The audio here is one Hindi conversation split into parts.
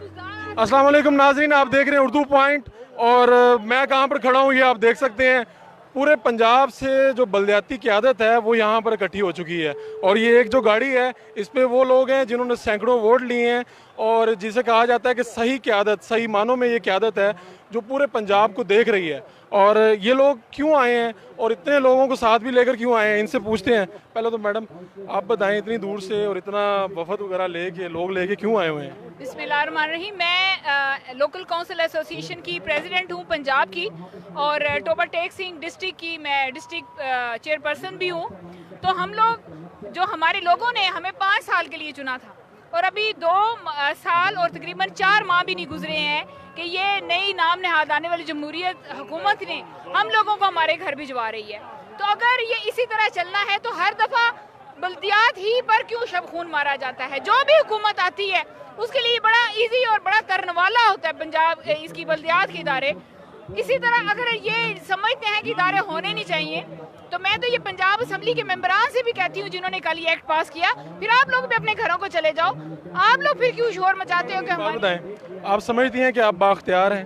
अस्सलाम वालेकुम नाज़रीन, आप देख रहे हैं उर्दू पॉइंट। और मैं कहाँ पर खड़ा हूँ ये आप देख सकते हैं। पूरे पंजाब से जो बलदियाती क़यादत है वो यहाँ पर इकट्ठी हो चुकी है। और ये एक जो गाड़ी है इस पे वो लोग हैं जिन्होंने सैकड़ों वोट लिए हैं और जिसे कहा जाता है कि सही क़यादत, सही मानों में ये क़यादत है जो पूरे पंजाब को देख रही है। और ये लोग क्यों आए हैं और इतने लोगों को साथ भी लेकर क्यों आए हैं, इनसे पूछते हैं। पहले तो मैडम आप बताएं, इतनी दूर से और इतना वफद वगैरह लेके लोग लेके क्यों आए हुए हैं? बिस्मिल्लाहिर्रहमानिर्रहीम। मैं लोकल काउंसिल एसोसिएशन की प्रेसिडेंट हूँ पंजाब की, और टोबा टेक सिंह डिस्ट्रिक्ट की मैं डिस्ट्रिक्ट चेयरपर्सन भी हूँ। तो हम लोग जो हमारे लोगों ने हमें 5 साल के लिए चुना था और अभी 2 साल और तकरीबन 4 माह भी नहीं गुजरे हैं कि ये नई नाम नहाद आने वाली जमहूरियत हुकूमत ने हम लोगों को हमारे घर भिजवा रही है। तो अगर ये इसी तरह चलना है तो हर दफ़ा बल्दियात ही पर क्यों शब खून मारा जाता है? जो भी हुकूमत आती है उसके लिए बड़ा इजी और बड़ा करनवाला होता है पंजाब इसकी बल्दियात के इदारे। इसी तरह अगर ये समझते हैं कि इदारे होने नहीं चाहिए तो मैं तो ये पंजाब असम्बली के मेंबरान से भी कहती हूँ जिन्होंने कल ये एक्ट पास किया, फिर आप लोग भी अपने घरों को चले जाओ। आप लोग फिर क्यों शोर मचाते हो कि हमारे... आप समझती हैं कि आप बाख्तियार हैं?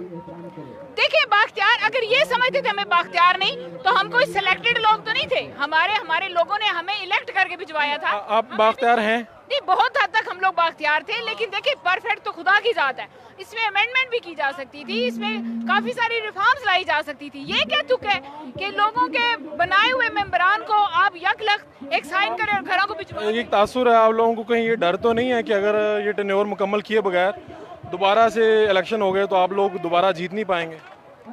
देखिए बाख्तियार, अगर ये समझते थे हमें बाख्तियार नहीं तो हम कोई सिलेक्टेड लोग तो नहीं थे। हमारे लोगों ने हमें इलेक्ट करके भिजवाया था। आप बाख्तियार हैं? नहीं, बहुत हद तक हम लोग बाख्तियार थे, लेकिन देखिए परफेक्ट तो खुदा की जात है। इसमें अमेंडमेंट भी की जा सकती थी, इसमें काफी सारी रिफॉर्म्स लाई जा सकती थी। ये क्या तुक है कि लोगों के बनाए हुए मेंबरान को आप यकलख्त एक साइन करें और घरों को भिजवाएं? एक तासुर है आप लोगों को, कहीं ये डर तो नहीं है कि अगर ये टेन्योर मुकम्मल किए बगैर दोबारा से इलेक्शन हो गए तो आप लोग दोबारा जीत नहीं पाएंगे?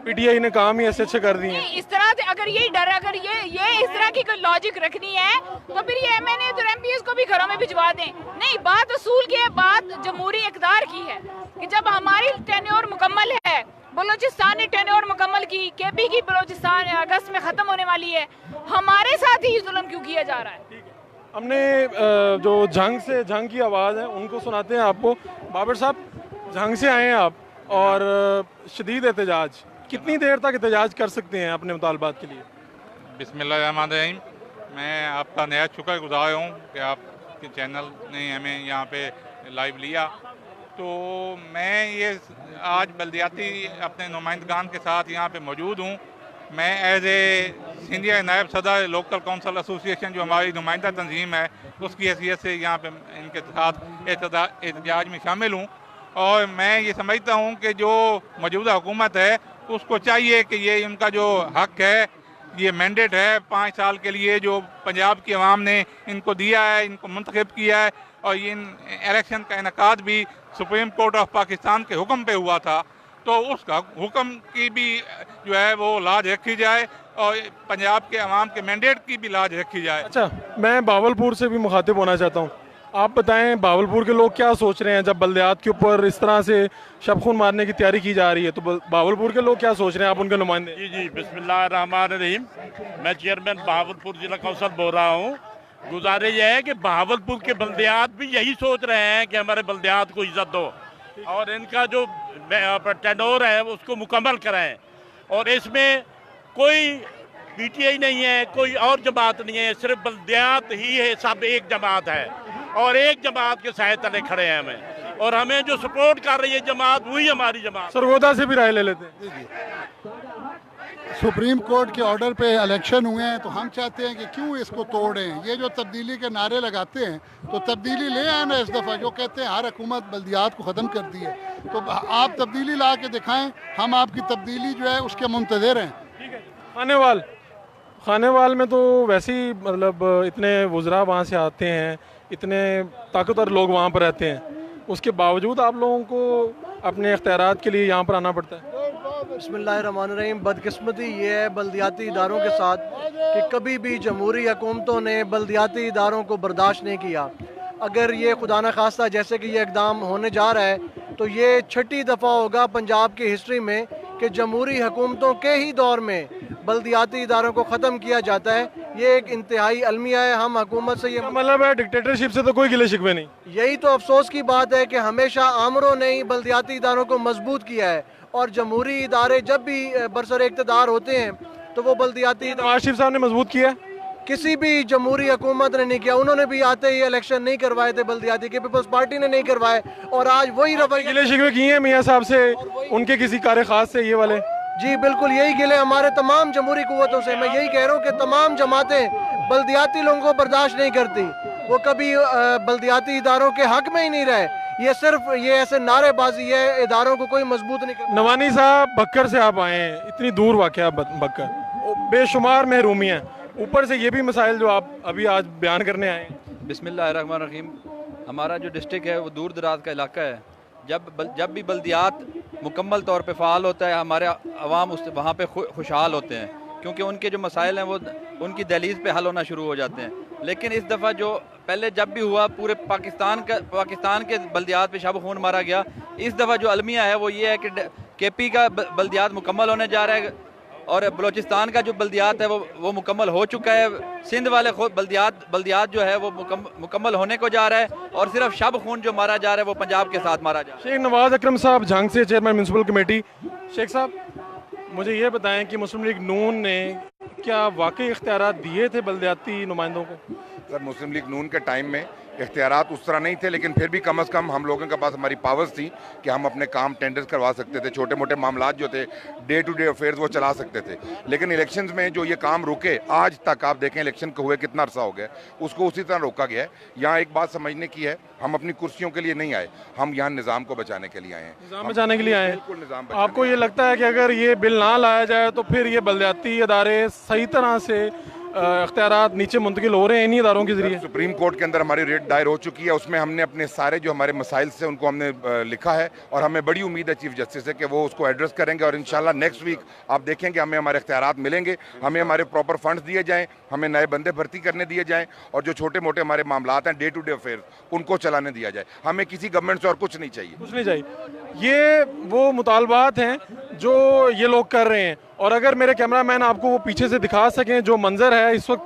पीटीआई ने काम ही ऐसे अच्छे कर दिए। इस तरह से अगर यही डर, अगर ये इस तरह की कोई लॉजिक रखनी है तो फिर ये एमएनए और एमपीएस को भी घरों में भिजवा दें। नहीं, बात असूल की है, बात जमहूरी इक़्तिदार की है कि जब हमारी टेन्योर मुकम्मल है, बलोचिस्तान ने टेन्योर मुकम्मल की, केपी की बलोचिस्तान अगस्त में ख़त्म होने वाली है, हमारे साथ ही जुल्म क्यों किया जा रहा है? हमने जो जंग की आवाज़ है उनको सुनाते हैं आपको। बाबर साहब, जंग से आए हैं आप और शदीद एहतजाज, कितनी देर तक एहतजाज कर सकते हैं अपने मुतालबात के लिए? बिस्मिल्लाहिर्रहमानिर्रहीम। मैं आपका नया शुक्रगुज़ार हूँ कि आपके चैनल ने हमें यहाँ पे लाइव लिया। तो मैं ये आज बल्दियाती अपने नुमाइंदगान के साथ यहाँ पे मौजूद हूँ। मैं एज ए सिंधिया नायब सदर लोकल काउंसिल एसोसिएशन जो हमारी नुमाइंदा तंजीम है उसकी हैसियत से यहाँ पे इनके साथ एहतजाज में शामिल हूँ। और मैं ये समझता हूँ कि जो मौजूदा हुकूमत है उसको चाहिए कि ये इनका जो हक है, ये मैंडेट है 5 साल के लिए जो पंजाब की आवाम ने इनको दिया है, इनको मुंतखब किया है, और ये इलेक्शन का इनकाद भी सुप्रीम कोर्ट ऑफ पाकिस्तान के हुक्म पे हुआ था, तो उसका हुक्म की भी जो है वो लाज रखी जाए और पंजाब के अवाम के मैंडेट की भी लाज रखी जाए। अच्छा, मैं बावलपुर से भी मुखातिब होना चाहता हूँ। आप बताएं बावलपुर के लोग क्या सोच रहे हैं जब बल्दियात के ऊपर इस तरह से शब खून मारने की तैयारी की जा रही है, तो बावलपुर के लोग क्या सोच रहे हैं? आप उनके नुमाइंदे। जी बिस्मिल्लाहिर्रहमानिर्रहीम। मैं चेयरमैन बहावलपुर जिला कौंसल बोल रहा हूँ। गुजारिश यह है कि बहावलपुर के बल्दियात भी यही सोच रहे हैं कि हमारे बल्दियात को इज्जत दो और इनका जो टेन्योर है उसको मुकम्मल कराएं। और इसमें कोई पीटीआई नहीं है, कोई और जमात नहीं है, सिर्फ बल्दियात ही है, सब एक जमात है और एक जमात के साए तले खड़े हैं हमें, और हमें जो सपोर्ट कर रही है जमात वही हमारी जमात। सरगोदा से भी राय ले लेते हैं। सुप्रीम कोर्ट के ऑर्डर पे इलेक्शन हुए हैं तो हम चाहते हैं कि क्यों इसको तोड़ें। ये जो तब्दीली के नारे लगाते हैं तो तब्दीली ले आए ना इस दफ़ा, जो कहते हैं हर हुकूमत बल्दियात को ख़त्म कर दी है, तो आप तब्दीली ला के दिखाएं, हम आपकी तब्दीली जो है उसके मुंतज़िर हैं। खानेवाल में तो वैसे ही मतलब इतने वुज़रा वहाँ से आते हैं, इतने ताकतवर लोग वहाँ पर रहते हैं, उसके बावजूद आप लोगों को अपने इख्तियारात के लिए यहाँ पर आना पड़ता है। बिस्मिल्लाहिर्रहमानिर्रहीम। बदकिस्मती ये है बल्दियाती इदारों के साथ कि कभी भी जमहूरी हुकूमतों ने बल्दियाती इदारों को बर्दाश्त नहीं किया। अगर ये खुदा न खास्ता जैसे कि ये इक़दाम होने जा रहा है तो ये 6ठी दफ़ा होगा पंजाब की हिस्ट्री में कि जमहूरी हुकूमतों के ही दौर में बल्दियाती इदारों को ख़त्म किया जाता है। ये एक इंतहाई अलमिया है। हम हुकूमत से ये मतलब है डिक्टेटरशिप से तो कोई गिले शिकवे नहीं। यही तो अफसोस की बात है कि हमेशा आमरों ने ही बल्दियाती इदारों को मजबूत किया है और जमहूरी इदारे जब भी बरसर इक़्तिदार होते हैं तो वो बल्दियाती नवाज शरीफ साहब ने मजबूत किया। किसी भी जमहूरी हुकूमत ने नहीं किया। उन्होंने भी आते ही इलेक्शन नहीं करवाए थे बल्दियाती के, पीपल्स पार्टी ने नहीं करवाए, और आज वही रवैया। गिले शिकवे किए हैं मियाँ साहब से, उनके किसी कार्य खास से, ये वाले? जी बिल्कुल, यही गिले हमारे तमाम जमहूरी कुव्वतों से। मैं यही कह रहा हूँ कि तमाम जमातें बल्दियाती लोगों को बर्दाश्त नहीं करती, वो कभी बल्दियाती इदारों के हक में ही नहीं रहे। ये सिर्फ ये ऐसे नारेबाजी है, इदारों को कोई मजबूत नहीं करता। नवानी साहब, बक्कर से आप आए हैं, इतनी दूर वाक़या बक्कर, बेशुमार महरूमी हैं, ऊपर से ये भी मसाइल जो आप अभी आज बयान करने आए हैं। बिस्मिल्लाहिर्रहमानिर्रहीम। हमारा जो डिस्ट्रिक्ट है वो दूर दराज का इलाका है। जब भी बल्दियात मुकम्मल तौर पे फ़ाल होता है, हमारे अवाम उस वहाँ पे खुशहाल होते हैं, क्योंकि उनके जो मसाइल हैं वो उनकी दहलीज़ पे हल होना शुरू हो जाते हैं। लेकिन इस दफ़ा जो पहले जब भी हुआ, पूरे पाकिस्तान के बल्दियात पे शब खून मारा गया। इस दफ़ा जो अलमिया है वो ये है कि KP का बल्दियात मुकम्मल होने जा रहा है, और बलूचिस्तान का जो बल्दियात है वो मुकम्मल हो चुका है। सिंध वाले बल्दियात जो है वो मुकम्मल होने को जा रहा है, और सिर्फ शब खून जो मारा जा रहा है वो पंजाब के साथ मारा जा रहा है। शेख नवाज अकरम साहब झांग से, चेयरमैन म्यूनसिपल कमेटी। शेख साहब, मुझे ये बताएं कि मुस्लिम लीग नून ने क्या वाकई इख्तियारात दिए थे बल्दियाती नुमाइंदों को? सर, मुस्लिम लीग नून के टाइम में इख्तियारात उस तरह नहीं थे, लेकिन फिर भी कम अज़ कम हम लोगों के पास हमारी पावर्स थी कि हम अपने काम टेंडर्स करवा सकते थे, छोटे मोटे मामलात जो थे, डे टू डे अफेयर्स वो चला सकते थे। लेकिन इलेक्शंस में जो ये काम रुके, आज तक आप देखें इलेक्शन को हुए कितना अरसा हो गया, उसको उसी तरह रोका गया है। यहाँ एक बात समझने की है, हम अपनी कुर्सियों के लिए नहीं आए, हम यहाँ निज़ाम को बचाने के लिए आए हैं। निज़ाम बचाने के लिए आए हैं। बिल्कुल निज़ाम। आपको ये लगता है कि अगर ये बिल ना लाया जाए तो फिर ये बल्दियाती इदारे सही तरह से इख्तियारात नीचे मुंतकिल हो रहे हैं इन्हीं इदारों के जरिए? सुप्रीम कोर्ट के अंदर हमारी रेट दायर हो चुकी है, उसमें हमने अपने सारे जो हमारे मसाइल से उनको हमने लिखा है, और हमें बड़ी उम्मीद है चीफ जस्टिस से कि वो उसको एड्रेस करेंगे, और इंशाल्लाह नेक्स्ट वीक आप देखेंगे हमें हमारे इख्तियारात मिलेंगे, हमें हमारे प्रॉपर फंड्स दिए जाएँ, हमें नए बंदे भर्ती करने दिए जाएँ, और जो छोटे मोटे हमारे मामलात हैं, डे टू डे अफेयर, उनको चलाने दिया जाए। हमें किसी गवर्नमेंट से और कुछ नहीं चाहिए। कुछ नहीं चाहिए। ये वो मुतालबात हैं जो ये लोग कर रहे हैं। और अगर मेरे कैमरामैन आपको वो पीछे से दिखा सकें, जो मंजर है इस वक्त,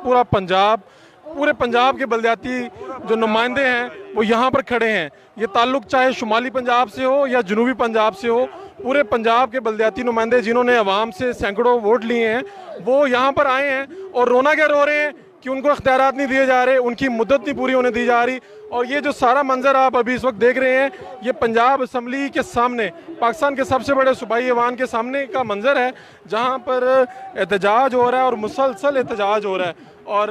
पूरे पंजाब के बल्दियाती जो नुमाइंदे हैं वो यहाँ पर खड़े हैं। ये ताल्लुक चाहे शुमाली पंजाब से हो या जनूबी पंजाब से हो, पूरे पंजाब के बल्दियाती नुमाइंदे जिन्होंने अवाम से सैकड़ों वोट लिए हैं, वो यहाँ पर आए हैं, और रोना क्या रो रहे हैं कि उनको इख्तियारात नहीं दिए जा रहे, उनकी मुद्दत नहीं पूरी होने दी जा रही। और ये जो सारा मंजर आप अभी इस वक्त देख रहे हैं, ये पंजाब असम्बली के सामने, पाकिस्तान के सबसे बड़े सूबाई ऐवान के सामने का मंजर है, जहाँ पर एहतजाज हो रहा है और मुसलसल एहतजाज हो रहा है। और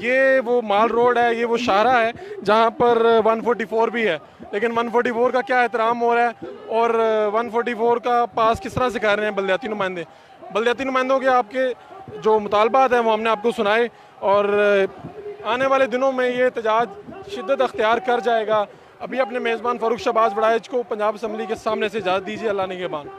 ये वो माल रोड है, ये वो शाहरा है जहाँ पर 144 भी है, लेकिन 144 का क्या एहतराम हो रहा है, और 144 का पास किस तरह से कर रहे हैं बल्दियाती नुमाइंदे। बल्दियाती नुमाइंदों के आपके जो मुतालबात हैं वो हमने आपको सुनाए, और आने वाले दिनों में ये एहतजाज शिद्दत अख्तियार कर जाएगा। अभी अपने मेज़बान फ़ारूक शहबाज बड़ाइच को पंजाब असम्बली के सामने से इजाज़त दीजिए। अल्लाह निगहबान।